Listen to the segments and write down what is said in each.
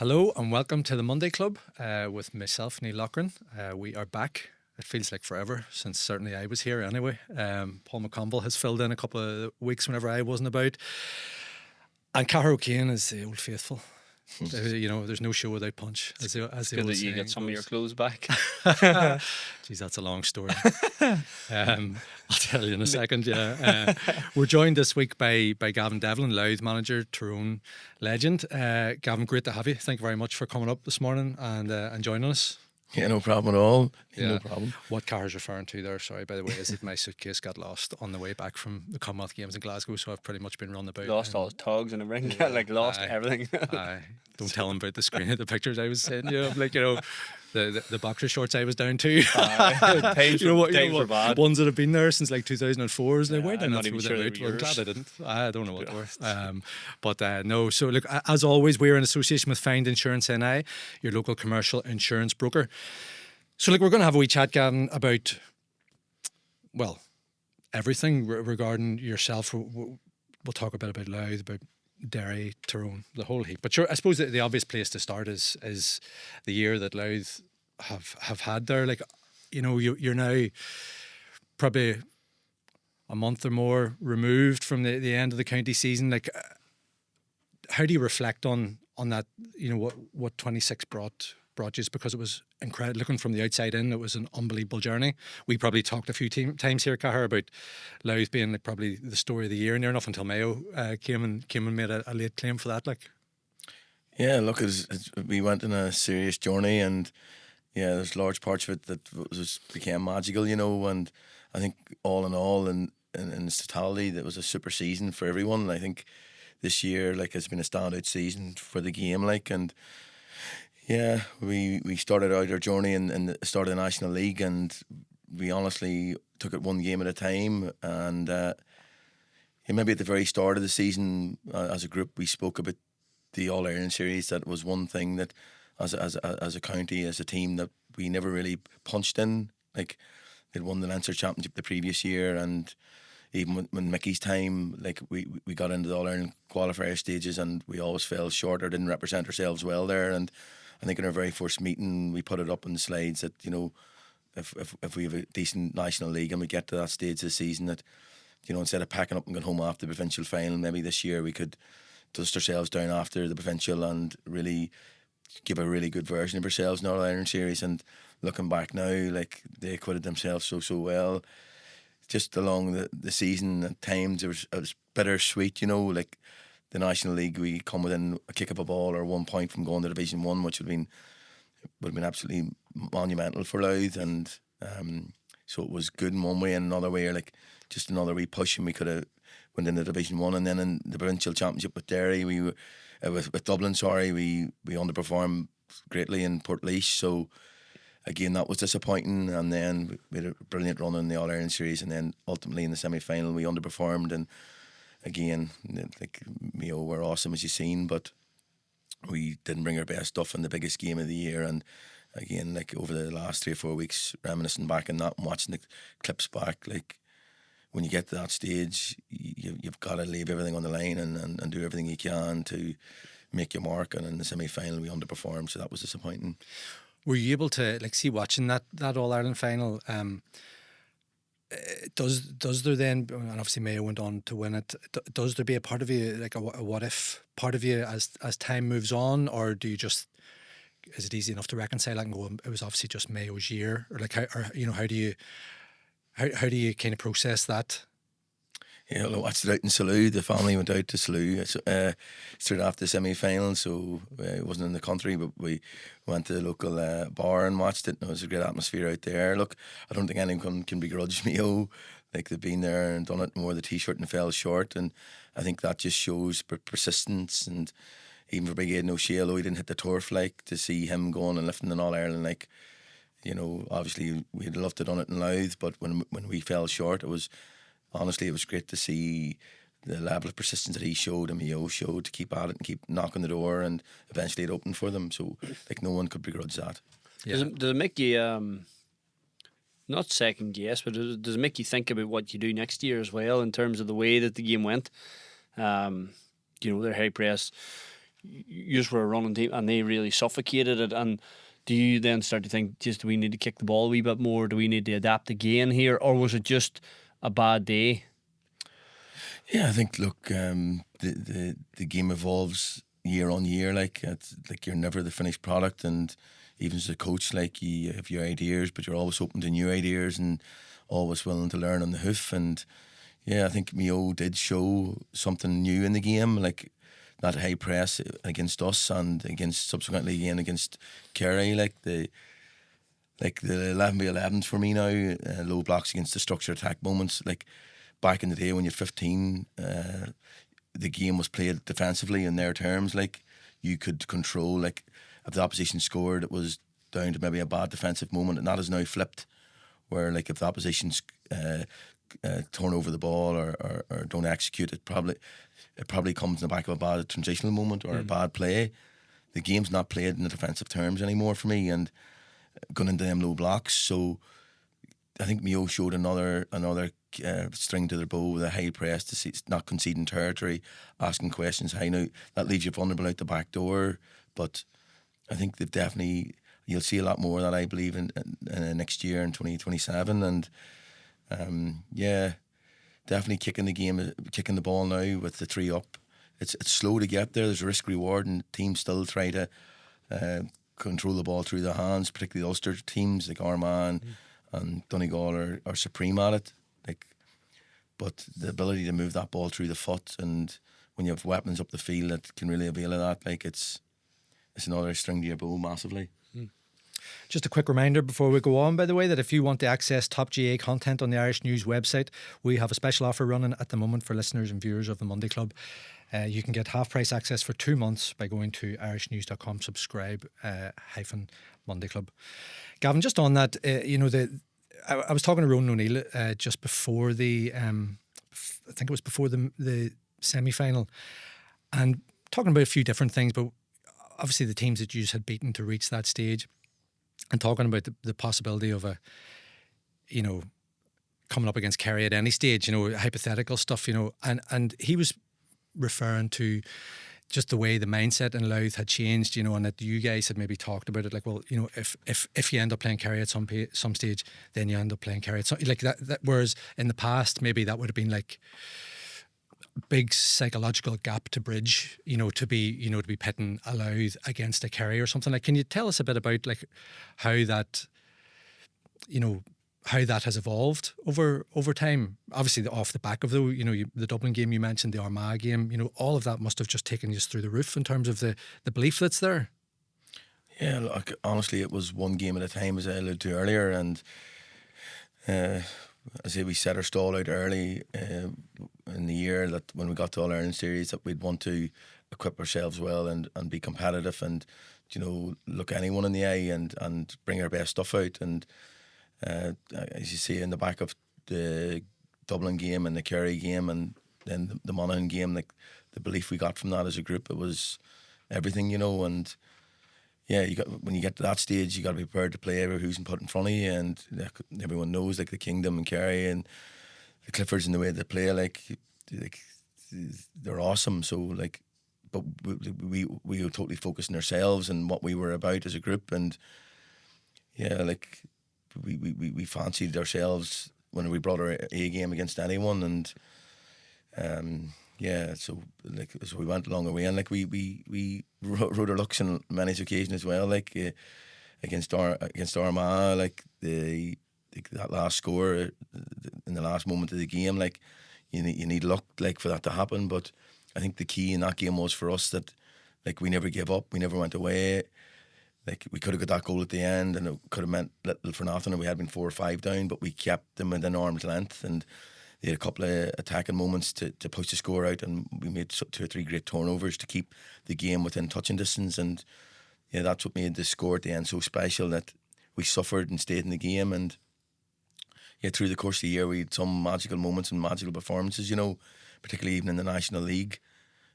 Hello and welcome to the Monday Club with myself, Neil Loughran. We are back. It feels like forever since certainly I was here anyway. Paul McConville has filled in a couple of weeks whenever I wasn't about. And Cahair O'Kane is the old faithful. There's no show without punch. It's good that you get some of your clothes back. Jeez, that's a long story. I'll tell you in a second. Yeah, we're joined this week by Gavin Devlin, Louth manager, Tyrone legend. Gavin, great to have you. Thank you very much for coming up this morning and joining us. Yeah, no problem at all. Yeah. No problem. What Cahair's referring to there, sorry, by the way, is that my suitcase got lost on the way back from the Commonwealth Games in Glasgow, so I've pretty much been run about. Lost all his togs in the ring, lost everything. Don't tell him about the screen of the pictures I was saying. The boxer shorts I was down to. Times were bad. Ones that have been there since like 2004. Why did I I'm not not even throw sure them they out? were I'm glad yours. I didn't. I don't know what they were. No. So look, as always, we're in association with Find Insurance NI, your local commercial insurance broker. So look, we're going to have a wee chat, Gavin, about, well, everything regarding yourself. We'll talk a bit about Louth, about Derry, Tyrone, the whole heap. But sure, I suppose the obvious place to start is the year that Louth have had there. Like, you're now probably a month or more removed from the end of the county season. Like, how do you reflect on that? What 26 brought you, because it was incredible. Looking from the outside in, it was an unbelievable journey. We probably talked a few times here, Cahair, about Louth being like probably the story of the year, near enough until Mayo came and made a late claim for that. Like, Yeah, look, we went on a serious journey, and yeah, there's large parts of it that became magical, and I think all in all, in its totality, that was a super season for everyone. And I think this year, has been a standout season for the game, and yeah, we started out our journey in the start of the National League, and we honestly took it one game at a time. And maybe at the very start of the season, as a group, we spoke about the All-Ireland series. That was one thing that, as a county, as a team, that we never really punched in. Like, they'd won the Leinster Championship the previous year, and even when Mickey's time, we got into the All-Ireland qualifier stages, and we always fell short or didn't represent ourselves well there. And I think in our very first meeting, we put it up on the slides that, if we have a decent National League and we get to that stage of the season, that, instead of packing up and going home after the provincial final, maybe this year we could dust ourselves down after the provincial and really give a really good version of ourselves in our All-Ireland series. And looking back now, they acquitted themselves so well. Just along the season, at times it was bittersweet, the National League, we come within a kick of a ball or 1 point from going to Division 1, which would have been absolutely monumental for Louth. And so it was good in one way, and another way, just another wee push, and we could have went into Division 1. And then in the provincial championship with Derry, with Dublin, we underperformed greatly in Portlaoise. So again, that was disappointing. And then we had a brilliant run in the All-Ireland series, and then ultimately in the semi-final we underperformed. And again, Mayo were awesome, as you've seen, but we didn't bring our best stuff in the biggest game of the year. And again, over the last 3 or 4 weeks, reminiscing back on that and watching the clips back, when you get to that stage, you've got to leave everything on the line and do everything you can to make your mark. And in the semi-final, we underperformed, so that was disappointing. Were you able to see, watching that All-Ireland final? Does there then, and obviously Mayo went on to win it, does there be a part of you, like a what if part of you as time moves on, or do you just, is it easy enough to reconcile that and go, it was obviously just Mayo's year, or how do you kind of process that? Yeah, well, I watched it out in Salou. The family went out to Salou straight after the semi-final, so it wasn't in the country, but we went to the local bar and watched it, and it was a great atmosphere out there. Look, I don't think anyone can begrudge Mayo. They've been there and done it, and wore the T-shirt and fell short, and I think that just shows persistence. And even for Big Aidan O'Shea, although he didn't hit the turf, to see him going and lifting an All-Ireland, obviously we'd love to have done it in Louth, but when we fell short, it was great to see the level of persistence that he showed and Mayo showed to keep at it and keep knocking the door, and eventually it opened for them. So no one could begrudge that. Yeah. Does it make you not second guess, but does it make you think about what you do next year as well, in terms of the way that the game went? Their high press you were a running team and they really suffocated it. And do you then start to think, just do we need to kick the ball a wee bit more? Do we need to adapt again here? Or was it just a bad day? Yeah, I think, look, the game evolves year on year. Like you're never the finished product, and even as a coach, like you have your ideas, but you're always open to new ideas and always willing to learn on the hoof. And yeah, I think Mayo did show something new in the game, like that high press against us and against subsequently again against Kerry, like the 11v11s for me now, low blocks against the structure attack moments. Like back in the day when you're 15, the game was played defensively in their terms. Like you could control, like if the opposition scored, it was down to maybe a bad defensive moment, and that is now flipped, where like if the opposition's turn over the ball or don't execute it, probably comes in the back of a bad transitional moment or a bad play. The game's not played in the defensive terms anymore for me, and going into them low blocks. So I think Mayo showed another string to their bow with a high press to see, not conceding territory, asking questions high. Now that leaves you vulnerable out the back door, but I think they've definitely, you'll see a lot more of that, I believe, in next year in 2027. And yeah, definitely kicking the ball now with the 3 up. It's slow to get there. There's a risk reward, and teams still try to control the ball through their hands, particularly the Ulster teams like Armagh and Donegal are supreme at it. Like, but the ability to move that ball through the foot, and when you have weapons up the field that can really avail of that, like it's another string to your bow massively. Just a quick reminder before we go on, by the way, that if you want to access top GA content on the Irish News website, we have a special offer running at the moment for listeners and viewers of the Monday Club. You can get half price access for 2 months by going to irishnews.com, subscribe Monday Club. Gavin, just on that, I was talking to Ronan O'Neill just before the, I think it was before the semi-final, and talking about a few different things, but obviously the teams that you had beaten to reach that stage, and talking about the possibility of coming up against Kerry at any stage, hypothetical stuff, and he was referring to just the way the mindset in Louth had changed, and that you guys had maybe talked about it, like, well, if you end up playing Kerry at some stage, then you end up playing Kerry at some, like that. Whereas in the past, maybe that would have been like big psychological gap to bridge, to be pitting a Louth against a Kerry or something. Like, can you tell us a bit about like how that has evolved over time? Obviously, off the back of the Dublin game you mentioned, the Armagh game, all of that must have just taken you through the roof in terms of the belief that's there. Yeah, look, honestly, it was one game at a time, as I alluded to earlier, and I say we set our stall out early in the year that when we got to All-Ireland series that we'd want to equip ourselves well and be competitive and look anyone in the eye and bring our best stuff out. And as you see in the back of the Dublin game and the Kerry game and then the Monaghan game, like the belief we got from that as a group, it was everything, and yeah, when you get to that stage, you got to be prepared to play who's put in front of you, and everyone knows like the Kingdom and Kerry and the Cliffords and the way they play, like they're awesome. So like, but we were totally focused on ourselves and what we were about as a group, and yeah, like we fancied ourselves when we brought our A game against anyone, and yeah, so like as we went along our way, and like we rode our lucks on many occasions as well, like against Armagh, like that last score in the last moment of the game, like you need luck like for that to happen. But I think the key in that game was for us that like we never gave up, we never went away. Like we could have got that goal at the end, and it could have meant little for nothing, and we had been 4 or 5 down, but we kept them within arm's length, and they had a couple of attacking moments to push the score out, and we made 2 or 3 great turnovers to keep the game within touching distance. And yeah, that's what made the score at the end so special, that we suffered and stayed in the game. And yeah, through the course of the year we had some magical moments and magical performances, particularly even in the National League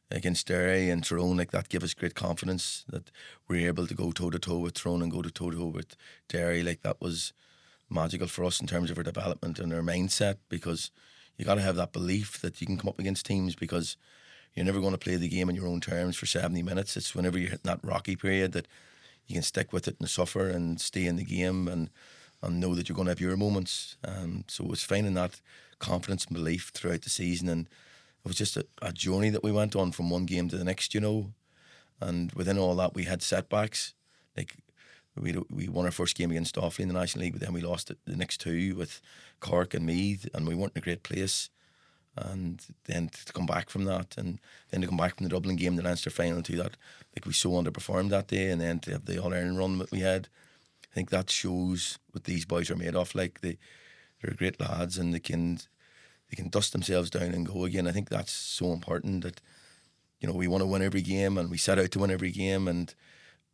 against Derry and Tyrone. Like that gave us great confidence that we were able to go toe to toe with Tyrone and go to toe to toe with Derry. Like that was magical for us in terms of our development and our mindset, because you got to have that belief that you can come up against teams, because you're never going to play the game on your own terms for 70 minutes. It's whenever you're hitting that rocky period that you can stick with it and suffer and stay in the game and know that you're going to have your moments. So it was finding that confidence and belief throughout the season, and it was just a journey that we went on from one game to the next, you know. And within all that, we had setbacks. Like we won our first game against Offaly in the National League, but then we lost it the next two with Cork and Meath, and we weren't in a great place. And then to come back from that, and then to come back from the Dublin game, the Leinster final to that, like we so underperformed that day, and then to have the All-Ireland run that we had, I think that shows what these boys are made of. Like they're great lads, and they can dust themselves down and go again. I think that's so important that, you know, we want to win every game, and we set out to win every game,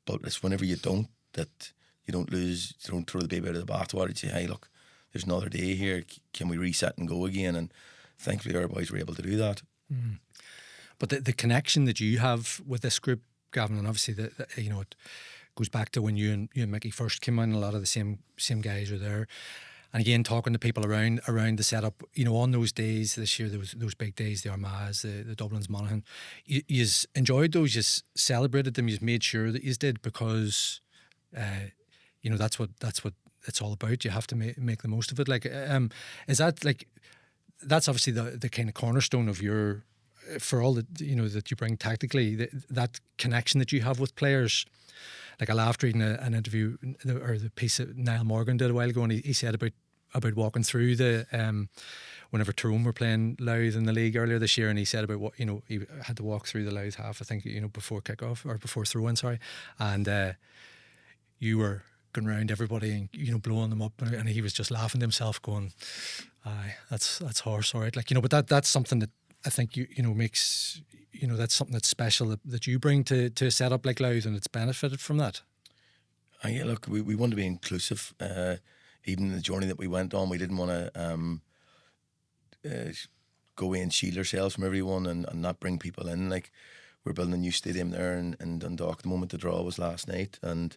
but it's whenever you don't, that you don't lose, you don't throw the baby out of the bathwater. You say, hey, look, there's another day here. Can we reset and go again? And thankfully, our boys were able to do that. Mm. But the connection that you have with this group, Gavin, and obviously you know, it goes back to when you and Mickey first came in. A lot of the same guys are there. And again, talking to people around the setup, you know, on those days this year, those big days, the Armaghs, the Dublins, Monaghan, you enjoyed those, you celebrated them, you made sure that you did, because, you know, that's what it's all about. You have to make the most of it. Like, is that like, that's obviously the kind of cornerstone of your, for all that, you know, that you bring tactically, that connection that you have with players. Like, I laughed reading an interview or the piece that Niall Morgan did a while ago, and he said about walking through the whenever Tyrone were playing Louth in the league earlier this year, and he said about what, you know, he had to walk through the Louth half, I think, you know, before kick-off or before throw-in, sorry, and you were going around everybody and, you know, blowing them up, and he was just laughing to himself, going, "Aye, that's horse, all right." Like, you know, but that's something that I think you know makes, you know, that's something that's special that you bring to a setup like Louth, and it's benefited from that. Yeah, look, we want to be inclusive. Even the journey that we went on, we didn't want to go away and shield ourselves from everyone and not bring people in. Like, we're building a new stadium there in Dundalk. The moment the draw was last night, and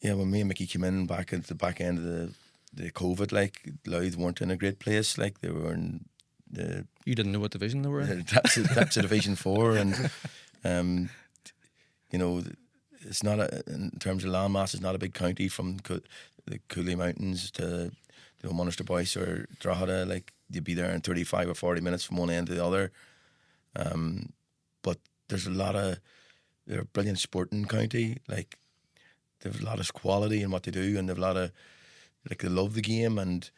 yeah, when me and Mickey came in back at the back end of the COVID, like, Louth weren't in a great place. Like, they were in you didn't know what division they were in? That's a Division 4, and you know, it's not in terms of landmass, it's not a big county from the Cooley Mountains to, you know, Munster Boyce or Drogheda. Like, you'd be there in 35 or 40 minutes from one end to the other. But there's they're a brilliant sporting county. Like, there's a lot of quality in what they do, and they've a lot of, like, they love the game, and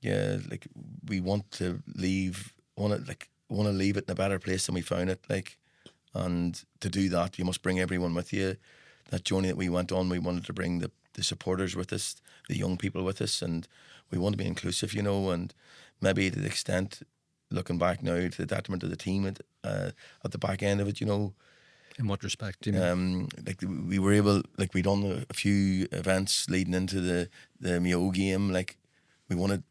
yeah, like, we want to want to leave it in a better place than we found it. Like, and to do that, you must bring everyone with you. That journey that we went on, we wanted to bring the supporters with us, the young people with us, and we want to be inclusive, you know. And maybe to the extent, looking back now, to the detriment of the team at the back end of it, you know. In what respect do you mean? Like, we were able, like, we done a few events leading into the Mayo game. Like, we wanted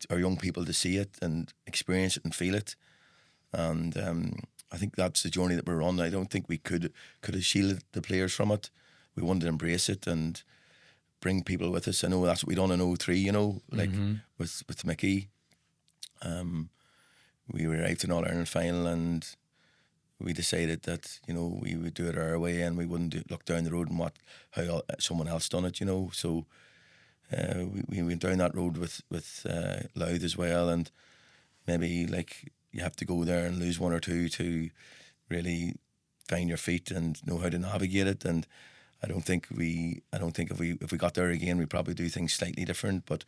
our young people to see it and experience it and feel it, and I think that's the journey that we're on. I don't think we could have shielded the players from it. We wanted to embrace it and bring people with us. I know that's what we done in 03, you know, like, with Mickey. We arrived in All-Ireland final, and we decided that, you know, we would do it our way, and we wouldn't look down the road and how someone else done it, you know. So we went down that road with Louth as well, and maybe, like, you have to go there and lose one or two to really find your feet and know how to navigate it. And I don't think if we got there again, we'd probably do things slightly different. But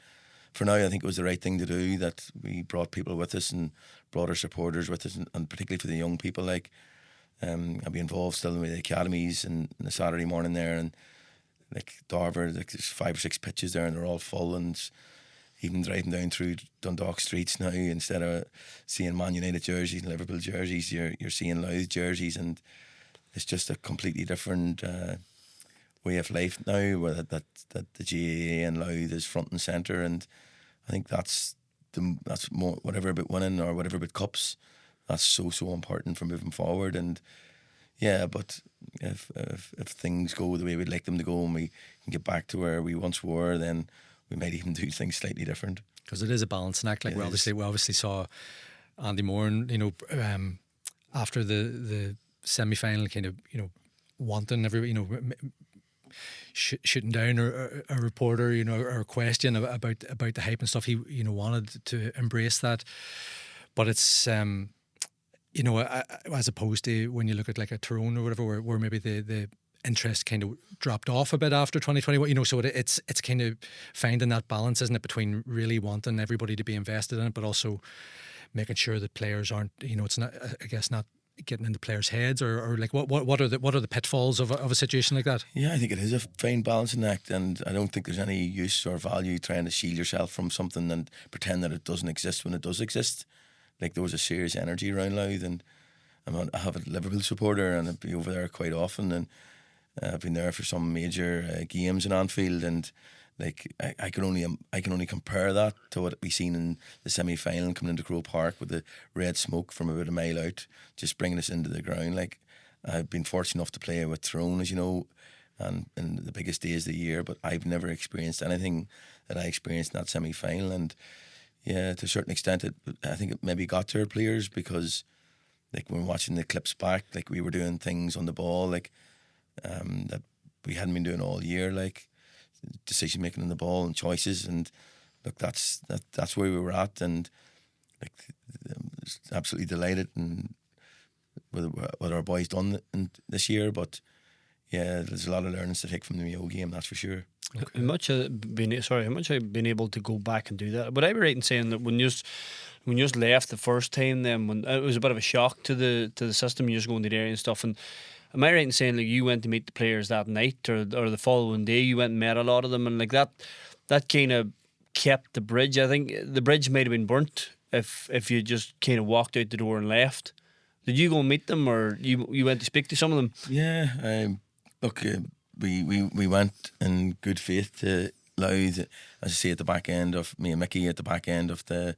for now, I think it was the right thing to do, that we brought people with us and brought our supporters with us, and particularly for the young people. Like, I'd be involved still with the academies and the Saturday morning there, and like Darver, like, there's 5 or 6 pitches there, and they're all full. And even driving down through Dundalk streets now, instead of seeing Man United jerseys and Liverpool jerseys, you're seeing Louth jerseys, and it's just a completely different way of life now, where that the GAA and Louth is front and centre. And I think that's more, whatever about winning or whatever about cups, that's so important for moving forward. And yeah, but if things go the way we'd like them to go, and we can get back to where we once were, then we might even do things slightly different. Because it is a balancing act. Like, we obviously saw Andy Moore, and after the semi-final, kind of wanting every shooting down a reporter, or a question about the hype and stuff. He wanted to embrace that, but it's as opposed to when you look at like a Tyrone or whatever, where maybe the interest kind of dropped off a bit after 2021. So it's kind of finding that balance, isn't it, between really wanting everybody to be invested in it, but also making sure that players aren't, it's not, I guess, not getting into players' heads, or like what are the pitfalls of a situation like that? Yeah, I think it is a fine balancing act, and I don't think there's any use or value trying to shield yourself from something and pretend that it doesn't exist when it does exist. Like, there was a serious energy around Louth, and I have a Liverpool supporter, and I'd be over there quite often, and I've been there for some major games in Anfield, and like I can only compare that to what we seen in the semi-final coming into Croke Park with the red smoke from about a mile out, just bringing us into the ground. Like, I've been fortunate enough to play with Tyrone, as you know, and in the biggest days of the year, but I've never experienced anything that I experienced in that semi-final. And yeah, to a certain extent, I think it maybe got to our players, because like when we're watching the clips back, like we were doing things on the ball like that we hadn't been doing all year, like decision making on the ball and choices, and look, that's where we were at, and like absolutely delighted and with what our boys done this year. But yeah, there's a lot of learnings to take from the Mayo game, that's for sure. Okay. How much have you been able to go back and do that? Would I be right in saying that when you just left the first time, then when it was a bit of a shock to the system, you just going to the area and stuff, and am I right in saying like you went to meet the players that night or the following day? You went and met a lot of them, and like that kind of kept the bridge. I think the bridge might have been burnt if you just kind of walked out the door and left. Did you go and meet them, or you went to speak to some of them? Yeah, look, we went in good faith to Louth, as I say, at the back end of me and Mickey, at the back end of the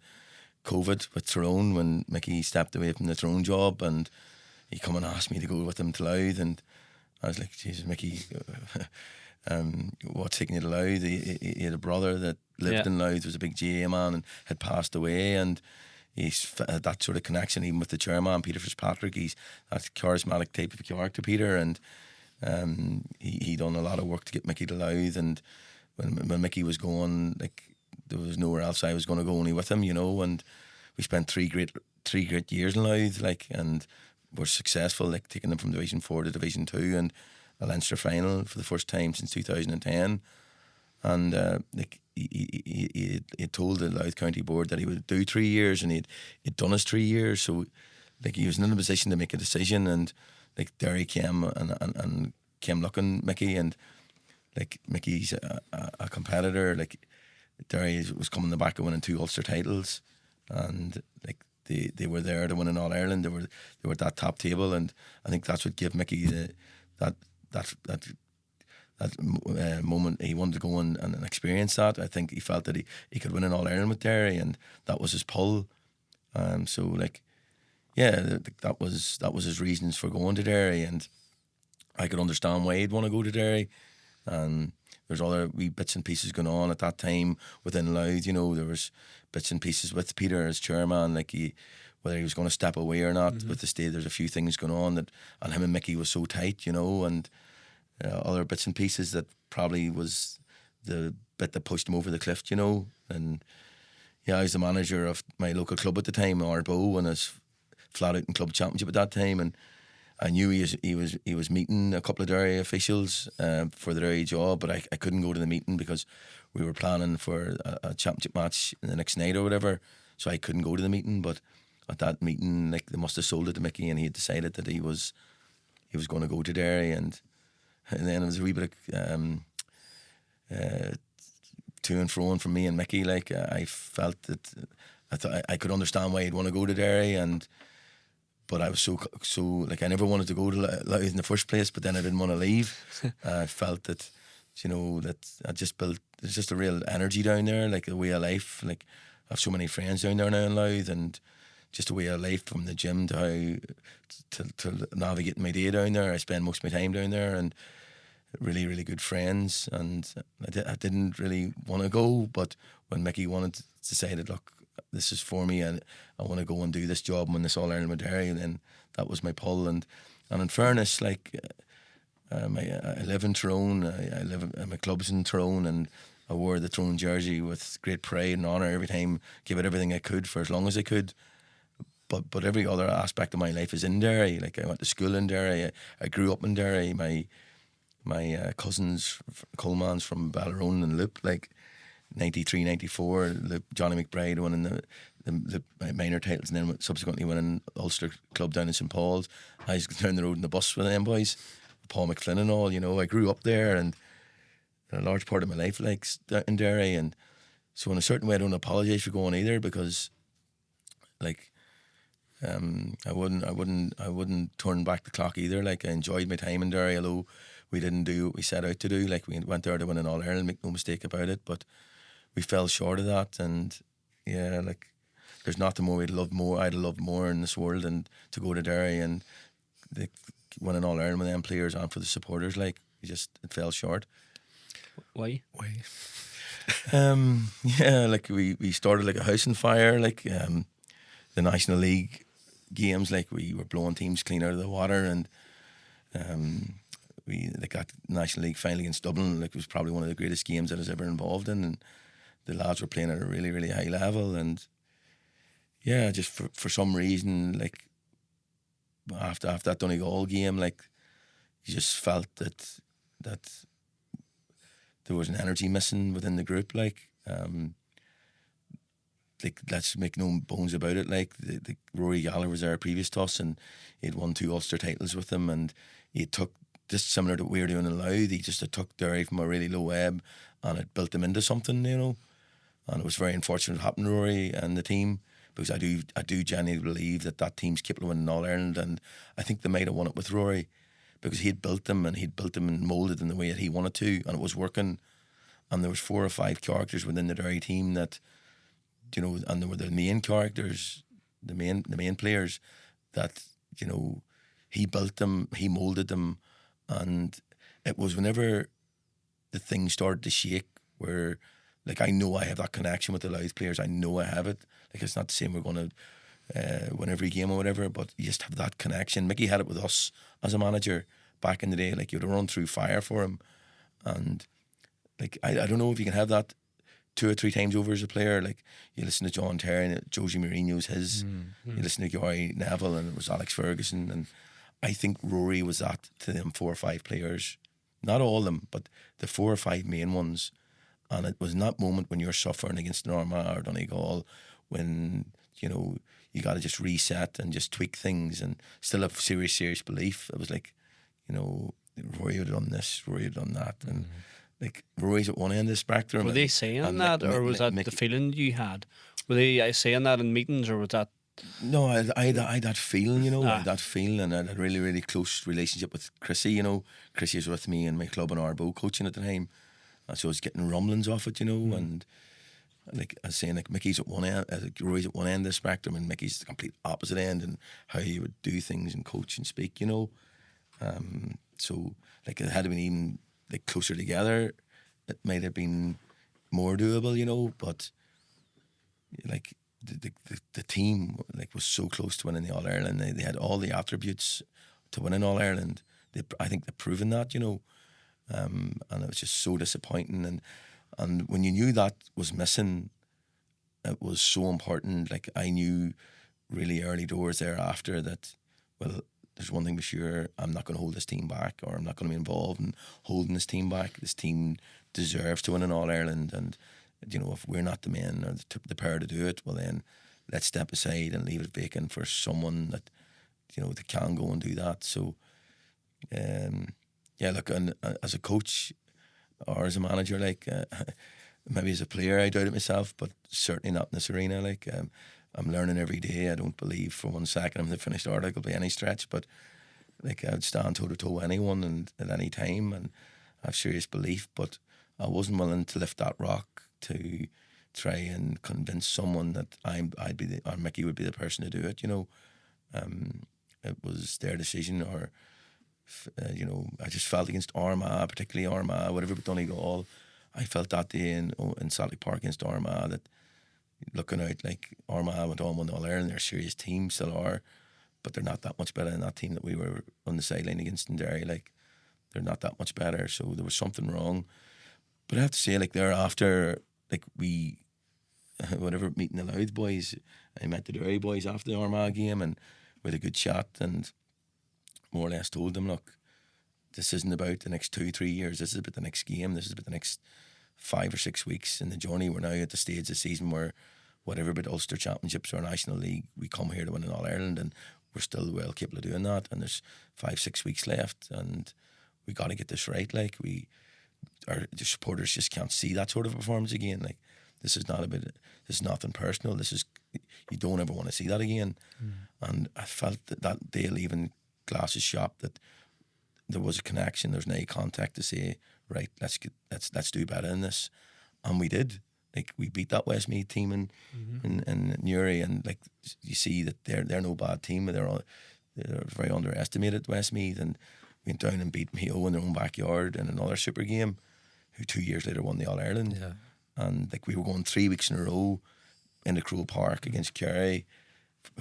COVID with Tyrone, when Mickey stepped away from the Tyrone job, and he come and asked me to go with him to Louth, and I was like, Jesus, Mickey, what's taking you to Louth? He had a brother that lived in Louth, was a big GA man, and had passed away, and he's that sort of connection even with the chairman, Peter Fitzpatrick. He's that charismatic type of character, Peter, and he done a lot of work to get Mickey to Louth, and when Mickey was going, like, there was nowhere else I was going to go, only with him, and we spent three great years in Louth, like, and were successful, like taking them from Division 4 to Division 2 and a Leinster final for the first time since 2010. And like he had told the Louth County Board that he would do 3 years, and he'd done his 3 years, so like he was in a position to make a decision. And like Derry came and came looking Mickey, and like Mickey's a competitor. Like Derry was coming the back of winning 2 Ulster titles, and like they were there to win an All-Ireland. They were at that top table, and I think that's what gave Mickey that moment. He wanted to go and experience that. I think he felt that he could win an All-Ireland with Derry, and that was his pull. So like, yeah, that was his reasons for going to Derry, and I could understand why he'd want to go to Derry. And there's other wee bits and pieces going on at that time within Louth. There was bits and pieces with Peter as chairman, like whether he was going to step away or not with the state. There's a few things going on and him and Mickey was so tight, and other bits and pieces that probably was the bit that pushed him over the cliff, And yeah, I was the manager of my local club at the time, Ardboe, and I was flat out in club championship at that time, and I knew he was meeting a couple of Derry officials for the Derry job, but I couldn't go to the meeting because we were planning for a championship match the next night or whatever, so I couldn't go to the meeting. But at that meeting, like, they must have sold it to Mickey, and he had decided that he was going to go to Derry, and then it was a wee bit of to and fro from me and Mickey. Like, I felt that I thought I could understand why he'd want to go to Derry, but I was so like, I never wanted to go to Louth in the first place, but then I didn't want to leave. I felt that, that I just built, there's just a real energy down there, like a way of life. Like, I have so many friends down there now in Louth, and just a way of life, from the gym to how to navigate my day down there. I spend most of my time down there, and really, really good friends. And I didn't really want to go, but when Mickey decided, look, this is for me, and I want to go and do this job and win this All Ireland with Derry. And then that was my pull. And in fairness, like I live in Tyrone. My club's in Tyrone, and I wore the Tyrone jersey with great pride and honour every time. Gave it everything I could for as long as I could. But every other aspect of my life is in Derry. Like, I went to school in Derry. I grew up in Derry. My cousins, Coleman's from Ballerone and Louth, like 93, 94. Johnny McBride winning the minor titles, and then subsequently winning Ulster Club down in St Paul's. I used to go down the road in the bus with them boys, Paul McFlynn and all. You know, I grew up there, and a large part of my life, like, in Derry. And so in a certain way, I don't apologise for going either, because, like, I wouldn't turn back the clock either. Like, I enjoyed my time in Derry, although we didn't do what we set out to do. Like, we went there to win an All Ireland, make no mistake about it, but we fell short of that. And yeah, like, there's nothing more I'd love more in this world than to go to Derry and win an All Ireland with them players and for the supporters. Like, it fell short. Why? Yeah, like, we started like a house on fire. Like, the National League games, like, we were blowing teams clean out of the water, and we got National League final against Dublin. Like, it was probably one of the greatest games that I was ever involved in, and the lads were playing at a really, really high level. And yeah, just for some reason, like, after that Donegal game, like, you just felt that there was an energy missing within the group. Like, let's make no bones about it. Like, the Rory Gallagher was there previous to us, and he'd won 2 Ulster titles with them, and he took, just similar to what we were doing in Louth, he just took Derry from a really low ebb and it built them into something, you know. And it was very unfortunate it happened to Rory and the team, because I do genuinely believe that team's capable of winning All Ireland, and I think they might have won it with Rory, because he'd built them and moulded them the way that he wanted to, and it was working. And there was 4 or 5 characters within the Derry team that, you know, and they were the main characters, the main players that, you know, he built them, he moulded them. And it was whenever the thing started to shake, where, like, I know I have that connection with the Louth players. I know I have it. Like, it's not the same we're going to win every game or whatever, but you just have that connection. Mickey had it with us as a manager back in the day. Like, you'd run through fire for him. And, like, I don't know if you can have that 2 or 3 times over as a player. Like, you listen to John Terry and Josie Mourinho's his. You listen to Gary Neville, and it was Alex Ferguson. And I think Rory was that to them 4 or 5 players. Not all of them, but the 4 or 5 main ones. And it was in that moment when you're suffering against an Armagh or Donegal, when, you know, you got to just reset and just tweak things and still have serious belief. It was like, you know, Rory had done this, Rory had done that. And like, Rory's at one end of the spectrum. Were they saying that, or was that the feeling you had? Were they saying that in meetings, or was that? No, I had that feeling, you know, I had that feeling, and I had a really, really close relationship with Chrissy, you know. Chrissy was with me in my club in Ardboe coaching at the time, and so I was getting rumblings off it, you know. And like I was saying, like, Mickey's at one end, Rory's at one end of the spectrum, and Mickey's the complete opposite end, and how he would do things and coach and speak, you know. So, like, it had been even, like, closer together, it might have been more doable, you know. But, like, the team, like, was so close to winning the All Ireland. They had all the attributes to winning All Ireland. I think they've proven that, you know. And it was just so disappointing. And when you knew that was missing, it was so important. Like, I knew really early doors thereafter that, well, there's one thing for sure, I'm not going to hold this team back, or I'm not going to be involved in holding this team back. This team deserves to win an All Ireland, and, you know, if we're not the men or the power to do it, well, then let's step aside and leave it vacant for someone that, you know, that can go and do that. So, yeah, look, and as a coach or as a manager, like, maybe as a player, I doubted myself, but certainly not in this arena. Like, I'm learning every day. I don't believe for 1 second I'm the finished article by any stretch, but, like, I would stand toe to toe with anyone and at any time, and I have serious belief. But I wasn't willing to lift that rock to try and convince someone that or Mickey would be the person to do it. You know, it was their decision, or you know, I just felt against Armagh, particularly Armagh, whatever but Donegal, I felt that day in Celtic Park against Armagh that looking out, like Armagh went on, won All-Ireland, they're a serious team, still are, but they're not that much better than that team that we were on the sideline against in Derry. Like, they're not that much better, so there was something wrong. But I have to say, like, thereafter, like, we, whatever, meeting the Louth boys, I met the Derry boys after the Armagh game, and we had a good chat, and more or less told them, look, this isn't about the next 2-3 years, this is about the next game, this is about the next 5 or 6 weeks in the journey. We're now at the stage of the season where whatever about Ulster Championships or National League, we come here to win an All-Ireland, and we're still well capable of doing that, and there's 5-6 weeks left, and we got to get this right. Like, the supporters just can't see that sort of performance again. Like, this is nothing personal. This is, you don't ever want to see that again. And I felt that day leaving Glass's shop, that there was a connection, there's no contact to say, right, let's do better in this, and we did. Like, we beat that Westmeath team in Newry, and like, you see that they're no bad team, they're very underestimated, Westmeath, and went down and beat Mayo in their own backyard in another super game, who 2 years later won the All-Ireland. Yeah. And like, we were going 3 weeks in a row into Crow Park against Kerry,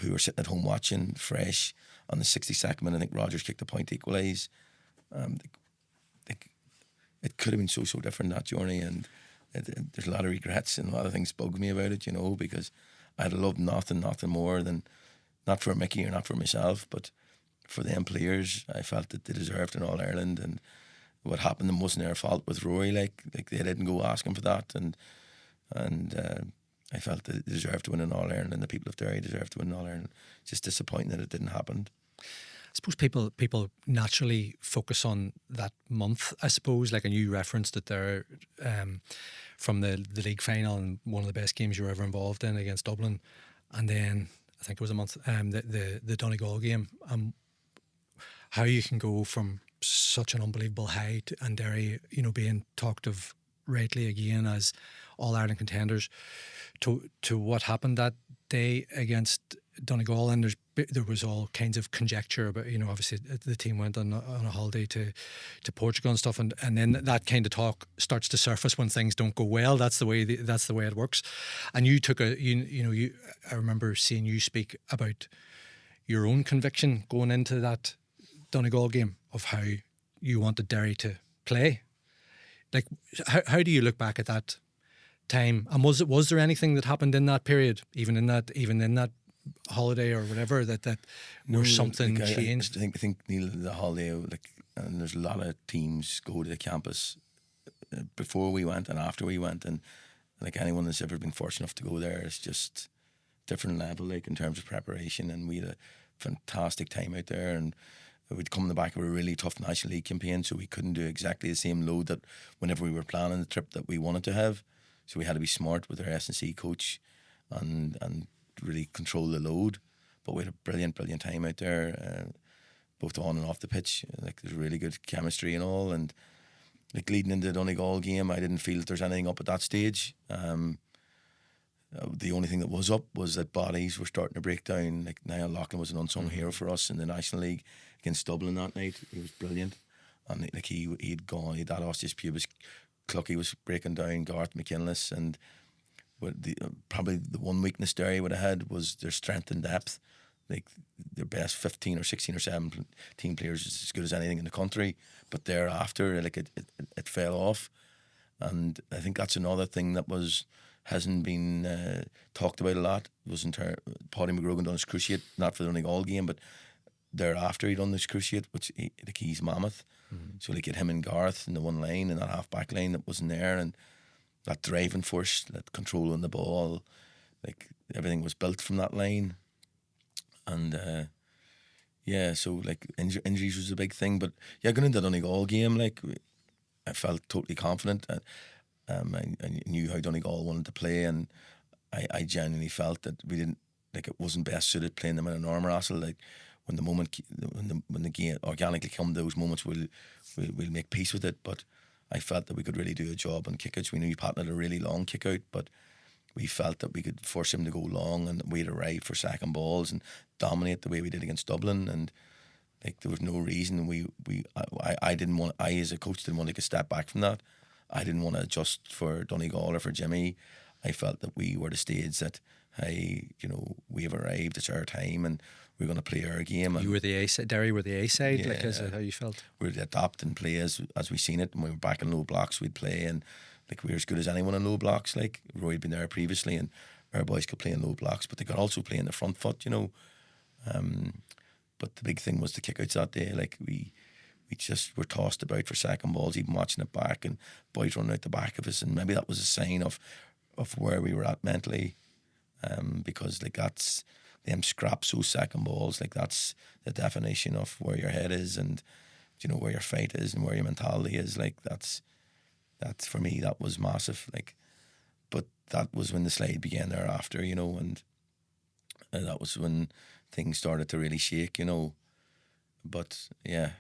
who were sitting at home watching fresh. On the 62nd minute, I think Rogers kicked a point to equalise. It could have been so different, that journey, and there's a lot of regrets, and a lot of things bug me about it, you know, because I'd love nothing more than, not for Mickey or not for myself, but for them players. I felt that they deserved an All-Ireland, and what happened to them wasn't their fault with Rory. Like they didn't go asking for that, and I felt that they deserved to win an All-Ireland, and the people of Derry deserved to win an All-Ireland. Just disappointing that it didn't happen. I suppose people naturally focus on that month, I suppose, like, and you referenced it there, from the league final, and one of the best games you were ever involved in against Dublin, and then I think it was a month, the Donegal game, how you can go from such an unbelievable high and Derry, you know, being talked of rightly again as All-Ireland contenders, to what happened that day against Donegal. And there was all kinds of conjecture about, you know, obviously the team went on a holiday to Portugal and stuff, and then that kind of talk starts to surface when things don't go well. That's the way it works. And you took I remember seeing you speak about your own conviction going into that Donegal game of how you wanted Derry to play. Like, how do you look back at that time? And was there anything that happened in that period, even in that holiday or whatever, that where something changed? I think Neil, the holiday, like, and there's a lot of teams go to the campus before we went and after we went, and like, anyone that's ever been fortunate enough to go there, it's just different level, like, in terms of preparation. And we had a fantastic time out there, and we'd come on the back of a really tough National League campaign, so we couldn't do exactly the same load that whenever we were planning the trip that we wanted to have. So we had to be smart with our S&C coach and really control the load. But we had a brilliant time out there, both on and off the pitch. Like, there's really good chemistry and all. And like, leading into the Donegal game, I didn't feel that there's anything up at that stage. The only thing that was up was that bodies were starting to break down. Like, Niall Loughlin was an unsung hero for us in the National League against Dublin that night. He was brilliant, and like, he'd gone. He had that osseous pubis. Clucky was breaking down. Garth McKinless, and probably the one weakness Derry would have had was their strength and depth. Like, their best 15 or 16 or 17 players is as good as anything in the country, but thereafter, like, it fell off. And I think that's another thing that hasn't been talked about a lot. It was Paddy McGrogan done his cruciate, not for the Donegal game, but thereafter he done this cruciate, which he's mammoth. So like, him and Garth in the one line, and that half back line that wasn't there, and that driving force, that control on the ball, like, everything was built from that line. And so like, injuries was a big thing. But yeah, going into the Donegal game, like, I felt totally confident. I knew how Donegal wanted to play, and I genuinely felt that we didn't, like, it wasn't best suited playing them in an arm wrestle. Like, when the game organically come, those moments we'll make peace with it. But I felt that we could really do a job on kickouts. We knew Patton had a really long kick out, but we felt that we could force him to go long, and we'd arrive for second balls and dominate the way we did against Dublin. And like, there was no reason I didn't want, I as a coach didn't want to take a step back from that. I didn't want to adjust for Donegal or for Jimmy. I felt that we were the stage that, hey, you know, we have arrived, it's our time, and we're going to play our game. And You were the A side, Derry were the A side, like, is Yeah. it how you felt? we'd adapt and play as we seen it. And we were back in low blocks, we'd play, and like we were as good as anyone in low blocks. Like Roy had been there previously, and our boys could play in low blocks, but they could also play in the front foot, you know. But the big thing was the kickouts that day. Like we just were tossed about for second balls, even watching it back, and boys running out the back of us, and maybe that was a sign of where we were at mentally, because like that's them scraps, those second balls, like that's the definition of where your head is, and you know where your fight is and where your mentality is. Like that's for me, that was massive. Like, but that was when the slide began thereafter, you know, and that was when things started to really shake, you know. But yeah.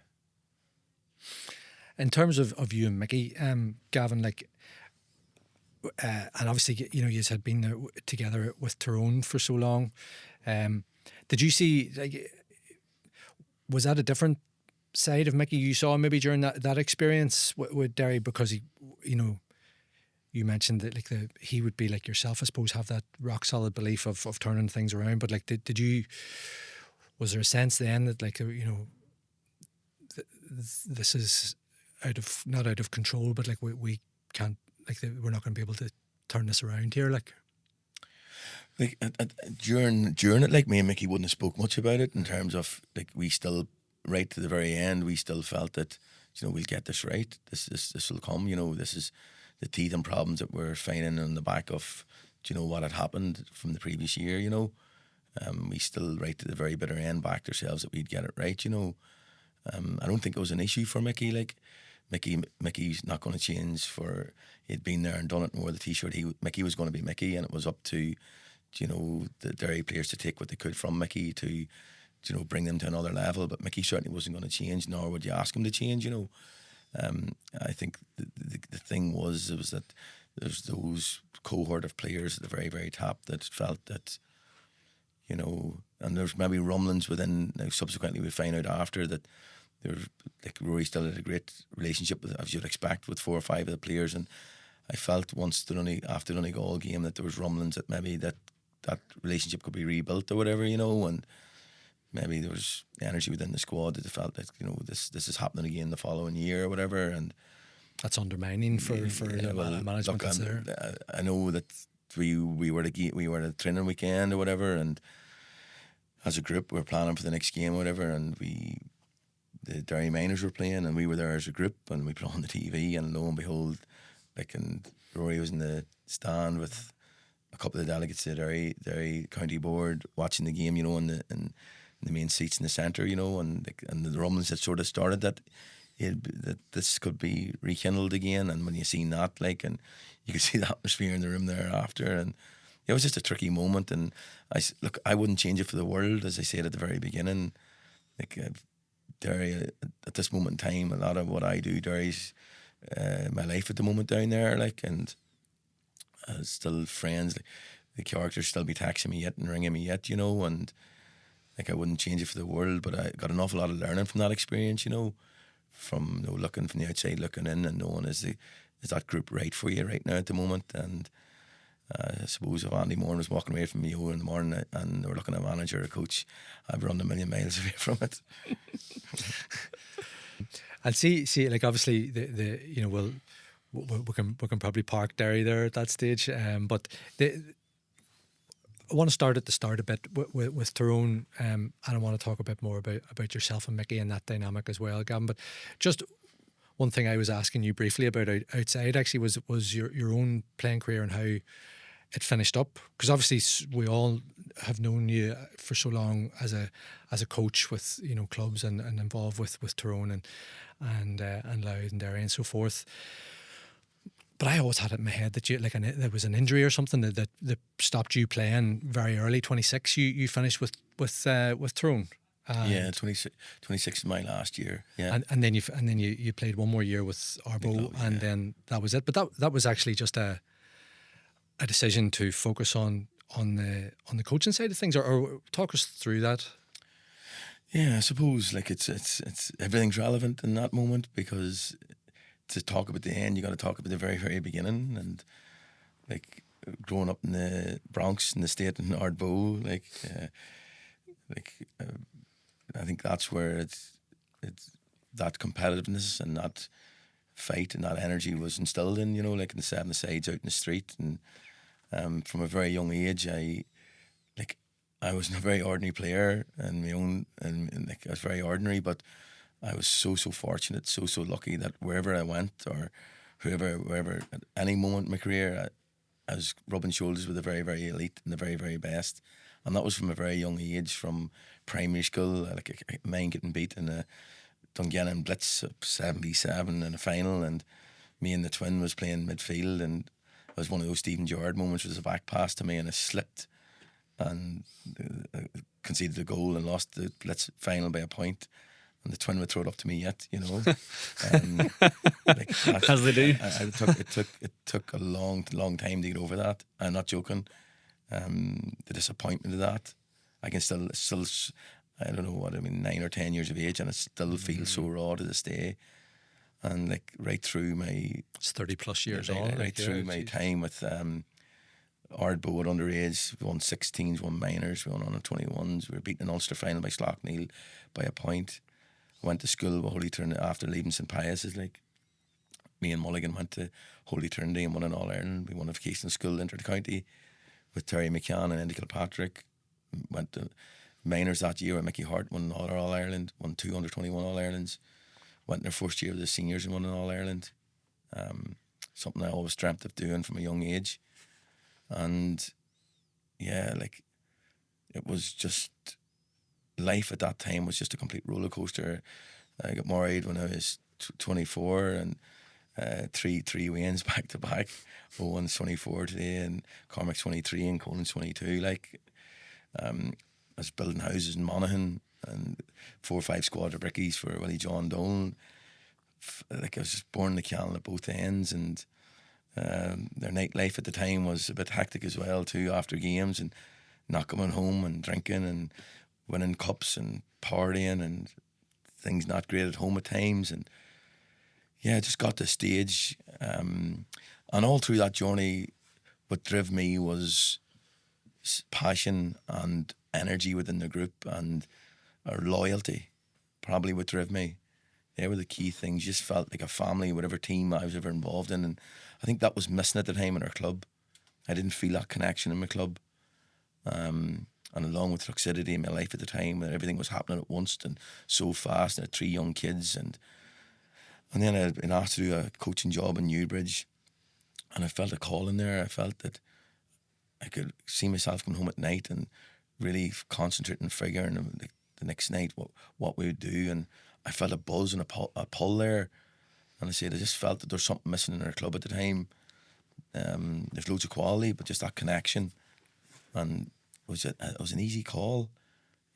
In terms of you and Mickey, Gavin, like, and obviously, you know, you had been there together with Tyrone for so long. Did you see, like, was that a different side of Mickey you saw maybe during that experience with Derry? Because he, you know, you mentioned that like he would be like yourself, I suppose, have that rock solid belief of turning things around. But like, did you? Was there a sense then that like, you know, this is not out of control, but like we can't, like, we're not going to be able to turn this around here, like? Like during it, like me and Mickey wouldn't have spoke much about it in terms of like we still right to the very end we still felt that, you know, we'll get this right. This will come. You know, this is the teeth and problems that we're finding on the back of, you know, what had happened from the previous year. You know, we still right to the very bitter end backed ourselves that we'd get it right. You know, I don't think it was an issue for Mickey. Like Mickey's not going to change. For he'd been there and done it and wore the t-shirt. Mickey was going to be Mickey, and it was up to, you know, the Derry players to take what they could from Mickey to, you know, bring them to another level. But Mickey certainly wasn't going to change, nor would you ask him to change. You know, I think the thing was that there's those cohort of players at the very, very top that felt that, you know, and there's maybe rumblings within. Now, subsequently, we find out after that there's like Rory still had a great relationship with, as you'd expect, with 4 or 5 of the players, and I felt after the Donegal game that there was rumblings that maybe that relationship could be rebuilt or whatever, you know, and maybe there was energy within the squad that they felt that, you know, this is happening again the following year or whatever, and That's undermining for the management look, that's there. I know that we were at a training weekend or whatever, and as a group we were planning for the next game or whatever, and the Derry Miners were playing, and we were there as a group, and we put on the TV, and lo and behold, like, and Rory was in the stand with a couple of the delegates to the Derry County Board watching the game, you know, in the main seats in the centre, you know, and the rumblings had sort of started that this could be rekindled again, and when you seen that, like, and you could see the atmosphere in the room thereafter, and it was just a tricky moment, and I wouldn't change it for the world, as I said at the very beginning. Like, Derry at this moment in time, a lot of what I do, Derry's my life at the moment down there, like, and still friends. Like, the characters still be texting me yet and ringing me yet, you know, and like I wouldn't change it for the world. But I got an awful lot of learning from that experience, you know, from, you know, looking from the outside, looking in, and knowing is that group right for you right now at the moment. And I suppose if Andy Moore was walking away from me in the morning and they were looking at a manager or a coach, I'd run a million miles away from it. And see, like, obviously the you know, we can probably park Derry there at that stage, but I want to start at the start a bit with Tyrone, and I want to talk a bit more about yourself and Mickey and that dynamic as well, Gavin. But just one thing I was asking you briefly about outside actually was your own playing career and how it finished up, because obviously we all have known you for so long as a coach with, you know, clubs and involved with Tyrone and Louth and Derry and so forth. But I always had it in my head that you, like, there was an injury or something that stopped you playing very early. 26, you finished with Tyrone. Yeah, 26 is my last year. Yeah, and then you played one more year with Ardboe, and then that was it. But that was actually just a decision to focus on the coaching side of things, or talk us through that. Yeah, I suppose like it's everything's relevant in that moment, because to talk about the end, you got to talk about the very, very beginning. And like growing up in the Bronx in the state in Ardboe, I think that's where it's that competitiveness and that fight and that energy was instilled in, like in the 7-a-sides out in the street. And from a very young age, I wasn't a very ordinary player in my own, and I was very ordinary, but I was so fortunate, so lucky that wherever I went or wherever at any moment in my career, I was rubbing shoulders with the very, very elite and the very, very best. And that was from a very young age, from primary school, mine getting beat in a Dungannon Blitz 7v7 in a final, and me and the twin was playing midfield, and it was one of those Stephen Gerrard moments. It was a back pass to me and I slipped and conceded a goal and lost the Blitz final by a point. And the twin would throw it up to me yet, As they do. It took a long time to get over that. I'm not joking. The disappointment of that, I can still, I don't know what I mean, 9 or 10 years of age, and it still feels so raw to this day. And right through my, it's 30 plus years right, on. Right through my time with Ardboe at underage, we won 16s, won minors, we won under 21s. We were beaten in Ulster final by Slaughtneil by a point. I went to school with Holy Trinity after leaving St Pius. Me and Mulligan went to Holy Trinity and won an All-Ireland. We won a vocational school, entered the county with Terry McCann and Andy Kilpatrick. Went to minors that year with Mickey Harte, won another All-Ireland, won 2 under-21 All-Irelands. Went in their first year with the seniors and won an All-Ireland. Something I always dreamt of doing from a young age. And yeah, it was just, life at that time was just a complete roller coaster. I got married when I was 24, and three wins back to back. Owen's 24 today, and Cormac's 23, and Conan's 22. I was building houses in Monaghan, and 4 or 5 squad of brickies for Willie John Dolan. I was just born in the Callan at both ends, and their nightlife at the time was a bit hectic as well too, after games, and not coming home and drinking and winning cups and partying and things not great at home at times. And yeah, I just got to a stage, and all through that journey, what drove me was passion and energy within the group, and our loyalty, probably what drove me. They were the key things. Just felt like a family, whatever team I was ever involved in. And I think that was missing at the time in our club. I didn't feel that connection in my club. And along with lucidity in my life at the time, where everything was happening at once and so fast, and I had 3 young kids. And then I had been asked to do a coaching job in Newbridge, and I felt a call in there. I felt that I could see myself coming home at night and really concentrating and figuring the next night what we would do. And I felt a buzz and a pull there. And I just felt that there's something missing in our club at the time. There's loads of quality, but just that connection. And it was an easy call.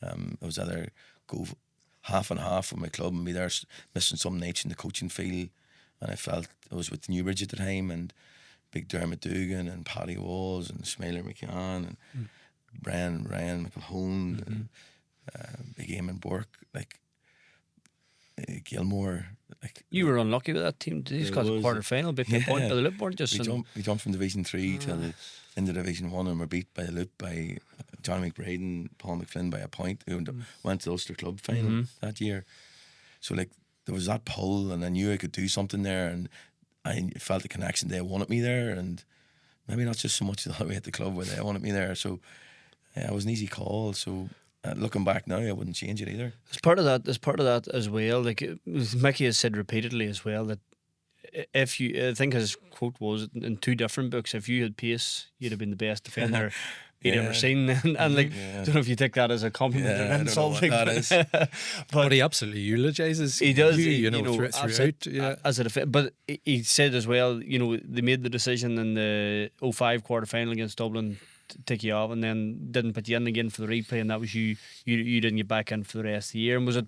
It was either go half and half with my club and be there missing some nights in the coaching field. And I felt I was with Newbridge at the time, and Big Dermot Dugan and Paddy Walls and Smiler McCann and Ryan McElhone and Big Eamon Burke, Gilmore. You were unlucky with that team. They just got a quarter final, beat the point by the Louth, weren't you? We jumped from Division 3 to into Division 1, and were beat by the Louth by Johnny McBride and Paul McFlynn by a point, who went to the Ulster Club final that year. So there was that pull, and I knew I could do something there, and I felt the connection. They wanted me there, and maybe not just so much the other way at the club where they wanted me there. So it was an easy call. So looking back now, I wouldn't change it either. As part of that as well, Mickey has said repeatedly as well, that if you, I think his quote was in 2 different books, if you had pace, you'd have been the best defender he'd ever seen. And I don't know if you take that as a compliment or an insult. That is. But he absolutely eulogises. He does, throughout. Yeah. As a defender. But he said as well, they made the decision in the 05 quarter final against Dublin to take you off, and then didn't put you in again for the replay, and that was you didn't get back in for the rest of the year. And was it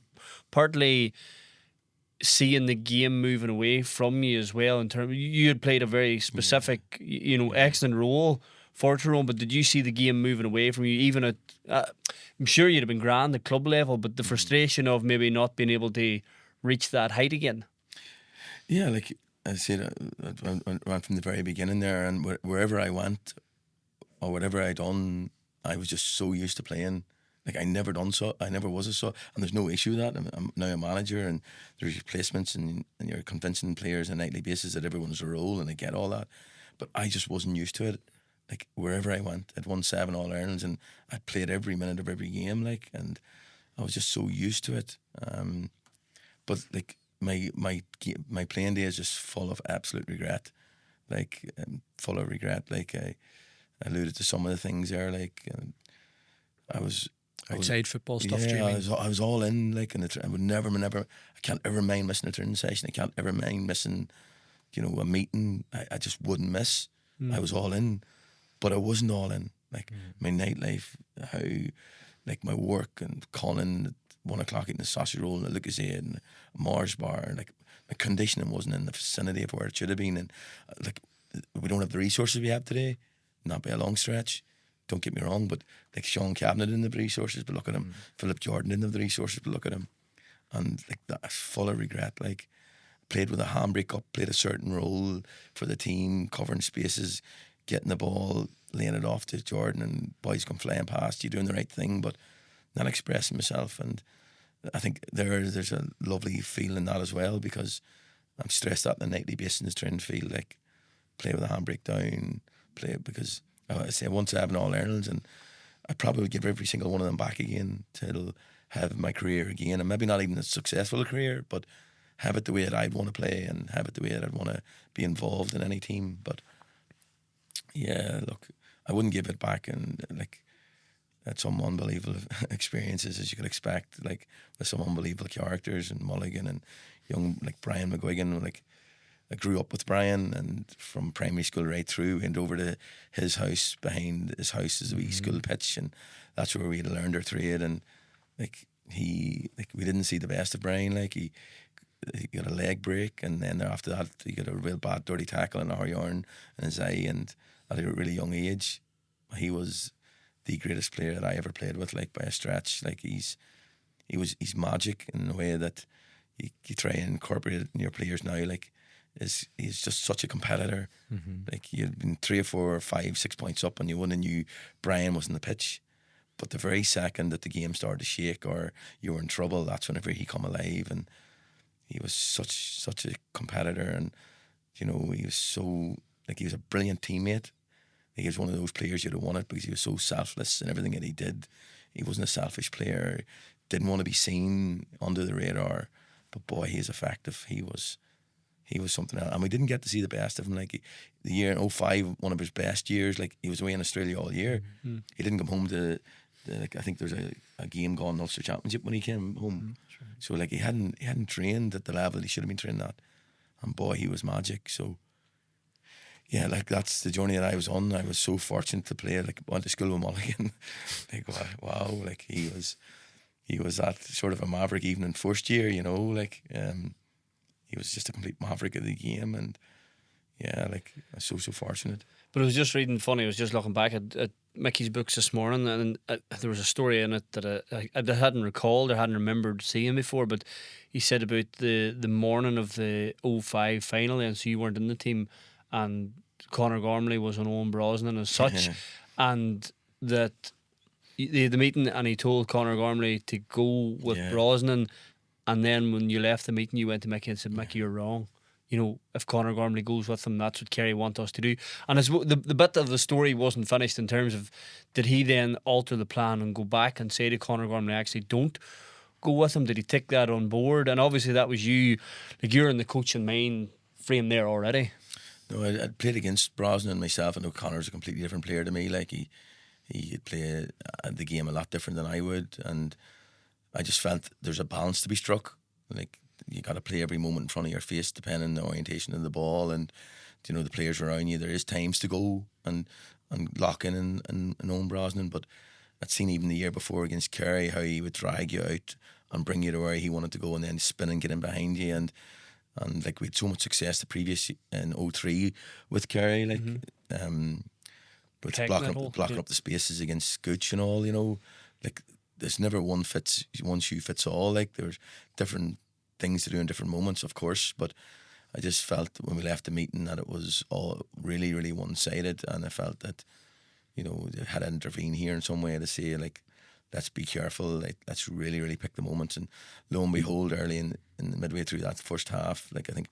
partly seeing the game moving away from you as well, in terms you had played a very specific excellent role for Tyrone, but did you see the game moving away from you, even at I'm sure you'd have been grand at club level, but the frustration of maybe not being able to reach that height again? Yeah, like I said, I went from the very beginning there, and wherever I went, or whatever I done, I was just so used to playing. Like I never done so, I never was a so, and there's no issue with that. I'm now a manager, and there's replacements, and you're convincing players on a nightly basis that everyone's a role, and I get all that. But I just wasn't used to it. Like wherever I went, I'd won 7 All-Irelands, and I played every minute of every game, like, and I was just so used to it. But like my playing day is just full of absolute regret, like full of regret. Like I alluded to some of the things there, like I was. Outside football stuff, do you Yeah, mean? I was all in, like, and I would never, I can't ever mind missing a training session. I can't ever mind missing, a meeting. I just wouldn't miss. I was all in, but I wasn't all in. Like my nightlife, how, like my work and Colin at 1 o'clock eating a sausage roll and a Lucas Aid and a Mars bar, and like my conditioning wasn't in the vicinity of where it should have been, and like we don't have the resources we have today, not by a long stretch. Don't get me wrong, but like Sean Cabinet didn't have the resources, but look at him. Philip Jordan didn't have the resources, but look at him. And like that's full of regret. Like played with a handbrake up, played a certain role for the team, covering spaces, getting the ball, laying it off to Jordan, and boys come flying past you, doing the right thing, but not expressing myself. And I think there's a lovely feeling in that as well, because I'm stressed out on a nightly basis in the training field, like play with a handbrake down, play because I say I won 7 All-Irelands, and I probably would give every single one of them back again to have my career again, and maybe not even a successful career, but have it the way that I'd want to play and have it the way that I'd want to be involved in any team. But yeah, look, I wouldn't give it back, and like had some unbelievable experiences, as you could expect, like with some unbelievable characters, and Mulligan and young like Brian McGuigan. Like I grew up with Brian, and from primary school right through, went over to his house. Behind his house is a wee school pitch, and that's where we had learned our trade. And like we didn't see the best of Brian. Like he got a leg break, and then after that he got a real bad dirty tackle in a yarn in his eye, and at a really young age he was the greatest player that I ever played with, like by a stretch. Like he's magic in the way that you try and incorporate it in your players now. Like he's just such a competitor. Like you'd been 3 or 4 or 5, 6 points up, and you wouldn't have knew Brian was in the pitch. But the very second that the game started to shake or you were in trouble, that's whenever he come alive. And he was such a competitor, and he was so, like, he was a brilliant teammate. He was one of those players you'd have wanted because he was so selfless in everything that he did. He wasn't a selfish player. Didn't want to be seen under the radar. But boy, he is effective. He was something else. And we didn't get to see the best of him. Like the year in 2005, one of his best years, like he was away in Australia all year. He didn't come home to like, I think there's a game gone, Ulster Championship, when he came home. Right. So like he hadn't trained at the level he should have been trained at. And boy, he was magic. So yeah, like that's the journey that I was on. I was so fortunate to play. Like went to school with Mulligan. Like wow, like he was that sort of a maverick even in first year. Like he was just a complete maverick of the game, and yeah, like I was so fortunate. But I was just reading, funny, I was just looking back at Mickey's books this morning, and there was a story in it that I hadn't recalled or hadn't remembered seeing before, but he said about the morning of the 2005 final, and so you weren't in the team, and Conor Gormley was on Owen Brosnan as such, and that the meeting, and he told Conor Gormley to go with Brosnan, and then when you left the meeting you went to Mickey and said, Mickey, you're wrong. If Conor Gormley goes with him, that's what Kerry want us to do. And the bit of the story wasn't finished in terms of, did he then alter the plan and go back and say to Conor Gormley, actually don't go with him? Did he take that on board? And obviously that was you, like you're in the coaching mind frame there already. No, I'd played against Brosnan myself. I know Conor's a completely different player to me. Like he'd play the game a lot different than I would, and I just felt there's a balance to be struck. Like you got to play every moment in front of your face, depending on the orientation of the ball and the players around you. There is times to go and lock in and own Brosnan, but I'd seen even the year before against Kerry how he would drag you out and bring you to where he wanted to go, and then spin and get in behind you, and like we had so much success the previous in 2003 with Kerry, like with blocking up the spaces against Scooch and all. Like there's never one shoe fits all. Like there's different things to do in different moments, of course, but I just felt when we left the meeting that it was all really, really one-sided, and I felt that you know, they had to intervene here in some way to say, like, let's be careful, like, let's really, really pick the moments. And lo and behold, early in the midway through that first half, like, I think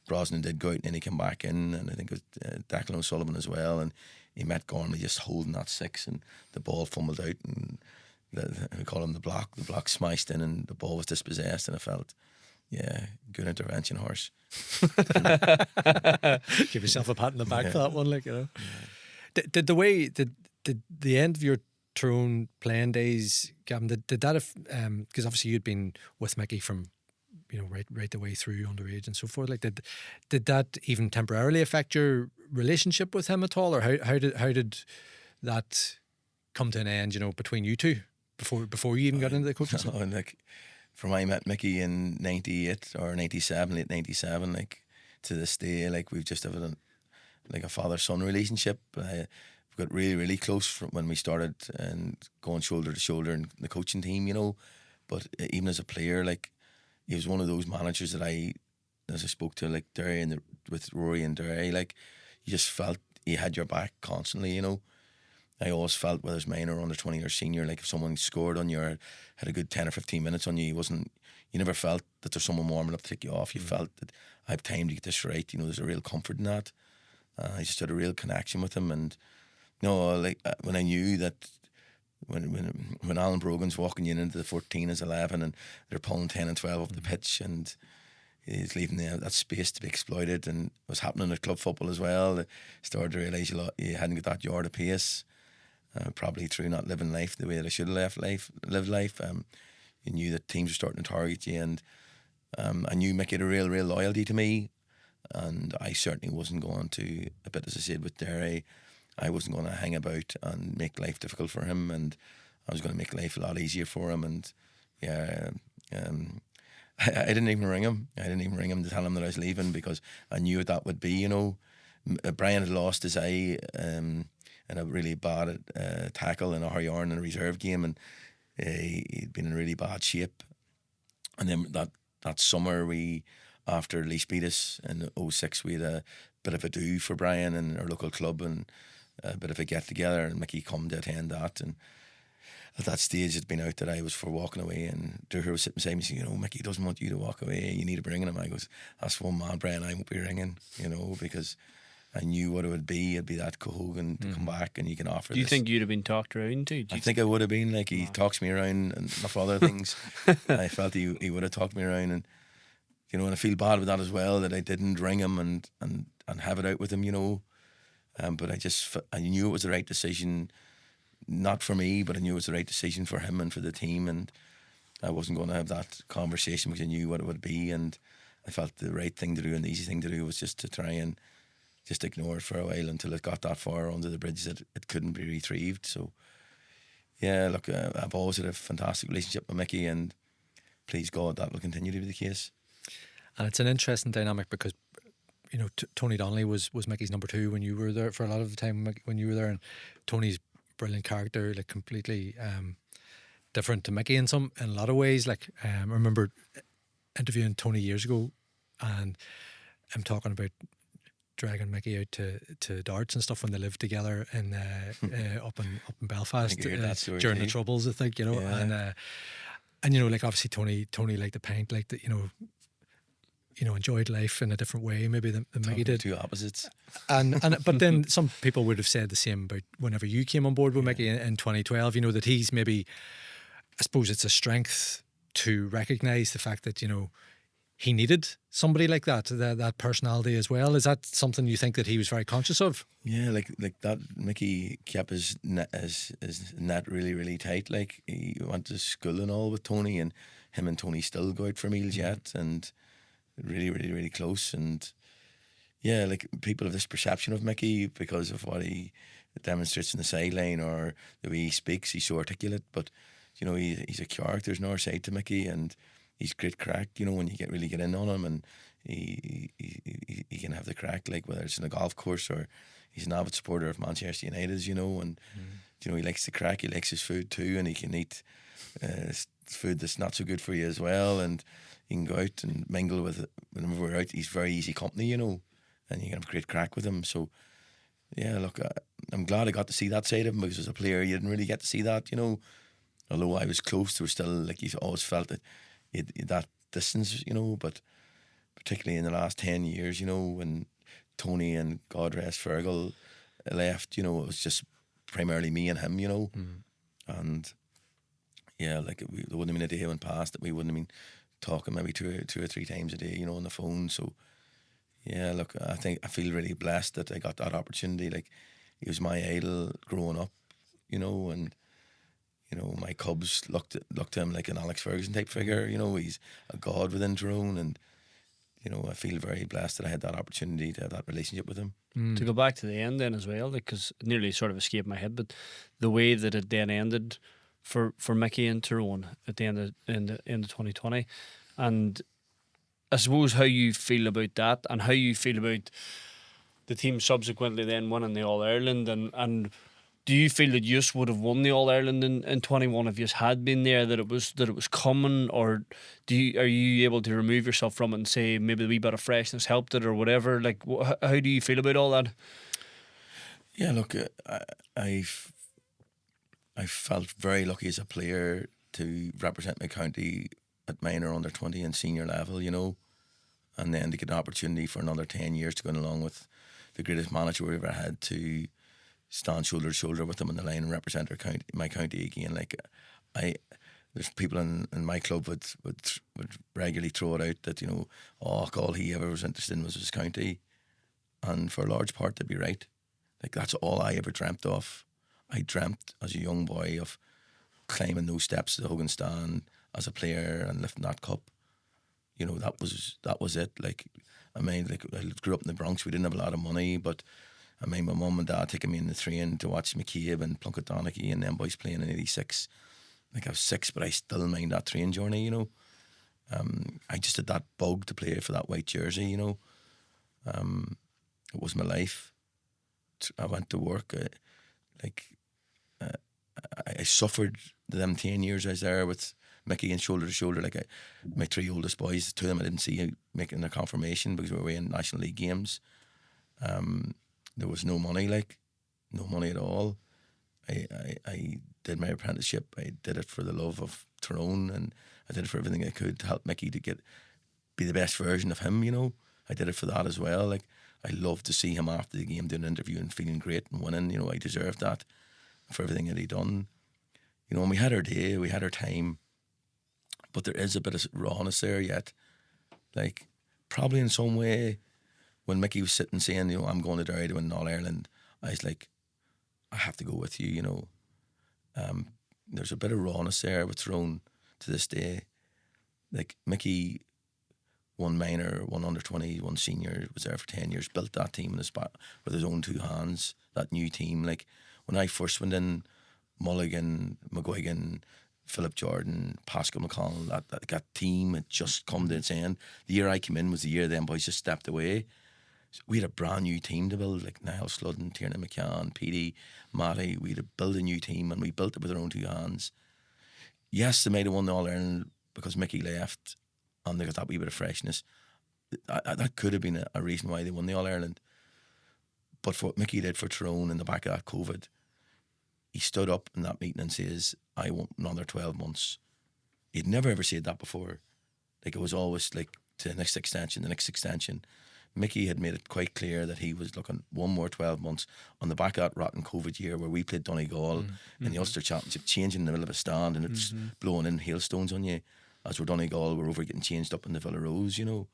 Brosnan did go out and then he came back in, and I think it was Declan O'Sullivan as well, and he met Gormley just holding that 6, and the ball fumbled out, and we call him the block smashed in, and the ball was dispossessed, and I felt, yeah, good intervention, horse. Give yourself a pat in the back Yeah. for that one, like, you know. Yeah. Did the end of your Tyrone playing days, Gavin, did that, because obviously you'd been with Mickey from, you know, right the way through underage and so forth, like, did that even temporarily affect your relationship with him at all, or how did that come to an end, you know, between you two before you even got into the coaching? No, and like, from I met Mickey in 98 or 97, late 97, like, to this day, like, we've just have like a father-son relationship. We've got really, really close from when we started and going shoulder to shoulder in the coaching team, you know. But even as a player, like, he was one of those managers that as I spoke to, like, Derry and with Rory and Derry, like, you just felt he had your back constantly, you know. I always felt, whether it's minor or under 20 or senior, like, if someone scored on you or had a good 10 or 15 minutes on you, you never felt that there's someone warming up to take you off. You felt that I have time to get this right. You know, there's a real comfort in that. I just had a real connection with him. And, you know, like, when I knew that when Alan Brogan's walking you into the 14 as 11 and they're pulling 10 and 12 up the pitch, and he's leaving that space to be exploited, and it was happening at club football as well. I started to realise you hadn't got that yard of pace. Probably through not living life the way that I should have lived life. You knew that teams were starting to target you, and I knew Mick had a real loyalty to me, and I certainly wasn't going to, a bit as I said with Derry, I wasn't going to hang about and make life difficult for him, and I was going to make life a lot easier for him. And yeah, I didn't even ring him. I didn't even ring him to tell him that I was leaving, because I knew what that would be, you know. Brian had lost his eye in a really bad tackle in a Harry Arn in a reserve game, and he'd been in really bad shape. And then that summer, after Leash beat us in 06, we had a bit of a do for Brian in our local club, and a bit of a get together, and Mickey come to attend that. And at that stage, it'd been out that I was for walking away, and Dooher was sitting beside me saying, you know, Mickey doesn't want you to walk away, you need to bring him. I goes, that's one man, Brian, I won't be ringing, you know, because I knew what it would be. It'd be that Cahogan to come back, and you can offer. Do you think you'd have been talked around too? I think I would have been. Like, he talks me around and enough other things. I felt he would have talked me around, and, you know, and I feel bad with that as well, that I didn't ring him and have it out with him, you know. But I knew it was the right decision, not for me, but I knew it was the right decision for him and for the team, and I wasn't going to have that conversation because I knew what it would be, and I felt the right thing to do and the easy thing to do was just to try and just ignore it for a while until it got that far under the bridge that it couldn't be retrieved. So, yeah, look, I've always had a fantastic relationship with Mickey, and please God, that will continue to be the case. And it's an interesting dynamic because, you know, Tony Donnelly was Mickey's number 2 when you were there for a lot of the time when you were there, and Tony's brilliant character, like, completely different to Mickey in a lot of ways. Like, I remember interviewing Tony years ago, and I'm talking about dragging Mickey out to darts and stuff when they lived together in up in Belfast during the Troubles, I think, you know. Yeah. And you know, like, obviously Tony liked the pint, like, the, you know, enjoyed life in a different way maybe than Mickey did. Two opposites. And but then some people would have said the same about whenever you came on board with Mickey in 2012, you know, that he's maybe, I suppose it's a strength to recognise the fact that, you know, he needed somebody like that personality as well. Is that something you think that he was very conscious of? Yeah, like that. Mickey kept his net really, really tight. Like, he went to school and all with Tony, and him and Tony still go out for meals yet, and really, really, really close. And yeah, like, people have this perception of Mickey because of what he demonstrates in the sideline or the way he speaks. He's so articulate, but, you know, he's a character. There's another side to Mickey, and he's great crack, you know, when you really get in on him, and he can have the crack, like, whether it's in a golf course or he's an avid supporter of Manchester United, you know, and you know, he likes the crack, he likes his food too, and he can eat food that's not so good for you as well, and you can go out and mingle with it. Whenever we're out, he's very easy company, you know, and you can have great crack with him. So yeah, look, I'm glad I got to see that side of him, because as a player, you didn't really get to see that, you know. Although I was close, there was still, like, you always felt that that distance, you know. But particularly in the last 10 years, you know, when Tony and God rest Fergal left, you know, it was just primarily me and him, you know. And yeah, like, there wouldn't have been a day went past that we wouldn't have been talking maybe two or three times a day, you know, on the phone. So yeah, look, I think I feel really blessed that I got that opportunity. Like, he was my idol growing up, you know, and you know, my Cubs looked to him like an Alex Ferguson type figure. You know, he's a god within Tyrone, and you know, I feel very blessed that I had that opportunity to have that relationship with him. To go back to the end then as well, because it nearly sort of escaped my head, but the way that it then ended for Mickey and Tyrone at the end of 2020, and I suppose how you feel about that, and how you feel about the team subsequently then winning the All-Ireland, and do you feel that you would have won the All-Ireland in 21 if you had been there, that it was coming, or are you able to remove yourself from it and say maybe the wee bit of freshness helped it or whatever? Like, how do you feel about all that? Yeah, look, I felt very lucky as a player to represent my county at minor, under 20 and senior level, you know, and then to get an opportunity for another 10 years to go along with the greatest manager we ever had, to stand shoulder to shoulder with them on the line and represent my county again. Like, there's people in my club would regularly throw it out that, you know, all he ever was interested in was his county, and for a large part they'd be right. Like, that's all I ever dreamt of. I dreamt as a young boy of climbing those steps to the Hogan stand as a player and lifting that cup. You know, that was it. Like, I mean, like, I grew up in the Bronx. We didn't have a lot of money, but I mean, my mum and dad taking me in the train to watch McCabe and Plunkett Donaghy and them boys playing in '86. Like, I was 6, but I still mind that train journey, you know. I just had that bug to play for that white jersey, you know. It was my life. I went to work. I suffered them 10 years I was there with Mickey and shoulder to shoulder. Like, my 3 oldest boys, 2 of them I didn't see making their confirmation because we were away in National League games. There was no money, like, no money at all. I did my apprenticeship. I did it for the love of Tyrone, and I did it for everything I could to help Mickey to be the best version of him, you know. I did it for that as well. Like, I loved to see him after the game doing an interview and feeling great and winning. You know, I deserved that for everything that he'd done. You know, and we had our day, we had our time, but there is a bit of rawness there yet. Like, probably in some way, when Mickey was sitting saying, you know, I'm going to Derry to win All-Ireland, I was like, I have to go with you, you know. There's a bit of rawness there with Tyrone to this day. Like, Mickey won minor, won under 20, won senior, was there for 10 years, built that team in his with his own 2 hands, that new team. Like, when I first went in, Mulligan, McGuigan, Philip Jordan, Pascal McConnell, that team had just come to its end. The year I came in was the year them boys just stepped away. So we had a brand new team to build, like Niall Sludden, Tiernan McCann, Petey, Matty. We had to build a new team, and we built it with our own 2 hands. Yes, they might have won the All-Ireland because Mickey left and they got that wee bit of freshness. That could have been a reason why they won the All-Ireland. But for what Mickey did for Tyrone in the back of that COVID, he stood up in that meeting and says, I want another 12 months. He'd never ever said that before. Like, it was always like, to the next extension. Mickey had made it quite clear that he was looking one more 12 months on the back of that rotten COVID year where we played Donegal in the Ulster Championship, changing in the middle of a stand, and it's blowing in hailstones on you. As we're Donegal, we're over getting changed up in the Villa Rose, you know.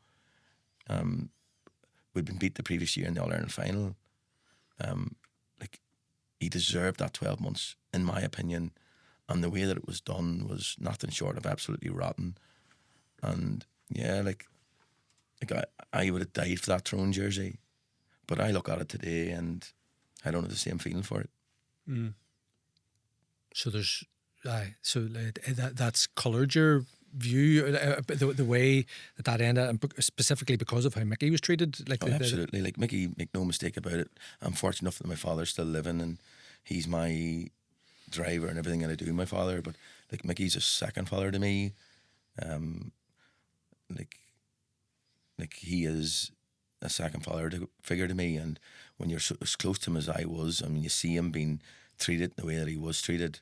We'd been beat the previous year in the All-Ireland final. Like, he deserved that 12 months, in my opinion. And the way that it was done was nothing short of absolutely rotten. And yeah, like I would have died for that Tyrone jersey, but I look at it today and I don't have the same feeling for it. So there's, that's coloured your view, the way that ended, and specifically because of how Mickey was treated. Like, absolutely. Like, Mickey, make no mistake about it. I'm fortunate enough that my father's still living and he's my driver and everything that I do, my father. But like, Mickey's a second father to me. Like he is a second figure to me. And when you're as close to him as I was, I mean, you see him being treated the way that he was treated,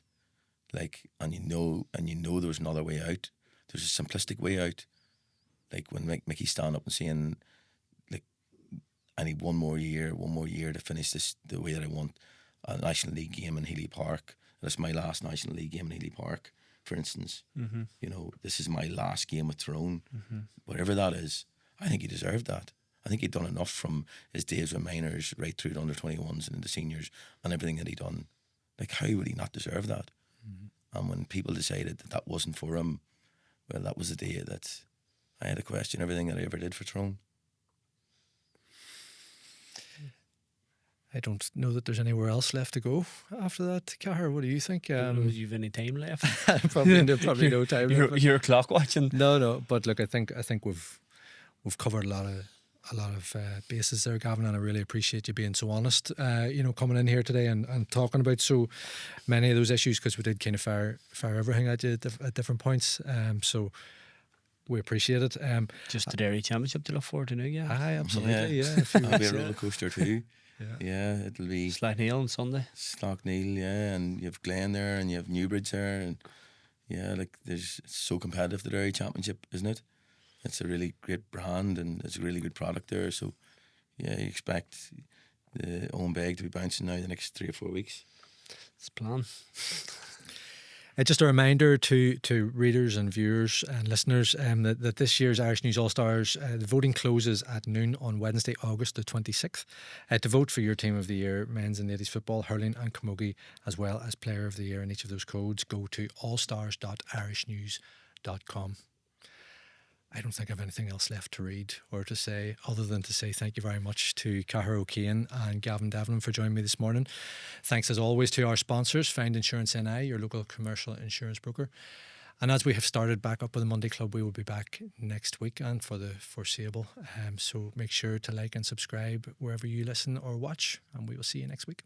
like, and you know there was another way out. There's a simplistic way out. Like when Mickey stand up and saying, like, I need one more year to finish this the way that I want. A National League game in Healy Park. That's my last National League game in Healy Park, for instance. You know, this is my last game with Tyrone. Whatever that is, I think he deserved that. I think he'd done enough from his days with minors right through to under 21s and into seniors and everything that he'd done. Like, how would he not deserve that? And when people decided that that wasn't for him, well, that was the day that I had to question everything that I ever did for Tyrone. I don't know that there's anywhere else left to go after that. Cahair, what do you think? You've any time left? probably no time left. You're clock watching. No, but look, I think we've covered a lot of bases there, Gavin, and I really appreciate you being so honest. Coming in here today and talking about so many of those issues, because we did kind of fire everything at you at different points. So we appreciate it. Just the Dairy Championship to look forward to now, yeah. Aye, absolutely, yeah. It'll be a roller coaster too. Yeah, it'll be Slaughtneil on Sunday. Slaughtneil, yeah, and you have Glen there, and you have Newbridge there, and yeah, like it's so competitive, the Dairy Championship, isn't it? It's a really great brand, and it's a really good product there. So yeah, you expect the Owen Beg to be bouncing now the next 3 or 4 weeks. It's the plan. Just a reminder to readers and viewers and listeners that this year's Irish News All-Stars, the voting closes at noon on Wednesday, August the 26th. To vote for your team of the year, men's and ladies football, hurling and camogie, as well as player of the year in each of those codes, go to allstars.irishnews.com. I don't think I have anything else left to read or to say, other than to say thank you very much to Cahair O'Kane and Gavin Devlin for joining me this morning. Thanks as always to our sponsors, Find Insurance NI, your local commercial insurance broker. And as we have started back up with the Monday Club, we will be back next week and for the foreseeable. So make sure to like and subscribe wherever you listen or watch, and we will see you next week.